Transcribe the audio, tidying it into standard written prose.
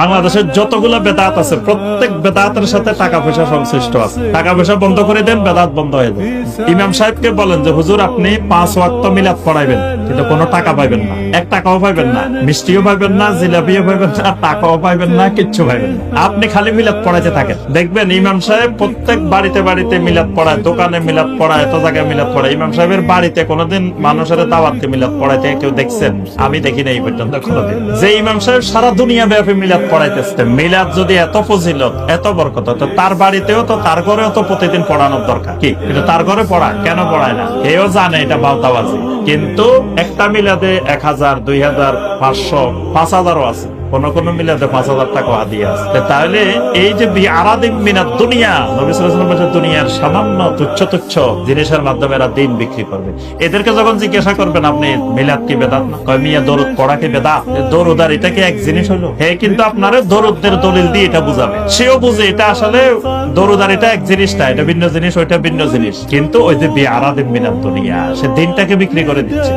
বাংলাদেশের যতগুলো বেদাত আছে প্রত্যেক বেদাতের সাথে টাকা পয়সা সংশ্লিষ্ট আছে। টাকা পয়সা বন্ধ করে দেন, বেদাত বন্ধ হয়ে যায়। ইমাম সাহেবকে বলেন যে হুজুর আপনি 5 ওয়াক্ত মিলাদ পড়াইবেন, কিন্তু কোনো টাকা পাইবেন না, 1 টাকাও পাইবেন না, মিষ্টিও পাইবেন না, জিলাপিও পাইবেন না, টাকাও পাইবেন না, কিচ্ছু পাইবেন না। আপনি খালি মিলাদ পড়াইতে থাকেন, দেখবেন ইমাম সাহেব প্রত্যেক বাড়িতে বাড়িতে মিলাদ পড়ায়, দোকানে মিলাদ পড়ায়, এত জায়গায় মিলাদ পড়ায়। ইমাম সাহেবের বাড়িতে কোনোদিন মানুষের দাওয়াতকে মিলাদ পড়াইতে কেউ দেখছেন? আমি দেখি না এই পর্যন্ত কোনোদিন। যে ইমাম সাহেব সারা দুনিয়া ব্যাপী মিলাদ পড়াইতেছে, মিলাদ যদি এত ফজিলত এত বরকত, তো তার বাড়িতেও তো তার ঘরেও তো প্রতিদিন পড়ানোর দরকার। কি কিন্তু তার ঘরে পড়া কেন পড়ায় না? কেউ জানে এটা বাউতাবাজি, কিন্তু একটা মিলাদে 1000, 2000, 500, 5000ও আছে। কোন কোন মিলাদে 5000 টাকা হাদিয়া আছে। তাহলে এই যে আরাদিন মিনাত দুনিয়া, নবী সাল্লাল্লাহু আলাইহি ওয়াসাল্লাম দুনিয়ার সামান্য তুচ্ছ তুচ্ছ জিনিসের মাধ্যমে এরা দিন বিক্রি করবে। এদেরকে যখন জিজ্ঞাসা করবেন আপনি মিলাদ কি বেদাত না, কয় মিয়া দরুদ পড়া কি বেদাত? দরুদ আর এটা কি এক জিনিস হলো? হে কিন্তু আপনারে দরুদের দলিল দিয়ে এটা বুঝাবে, সেও বুঝে এটা আসলে দরুদ আর এটা এক জিনিস না, এটা ভিন্ন জিনিস, ওইটা ভিন্ন জিনিস। কিন্তু ওই যে আরাদিন মিনাত দুনিয়া, সে দিনটাকে বিক্রি করে দিচ্ছে।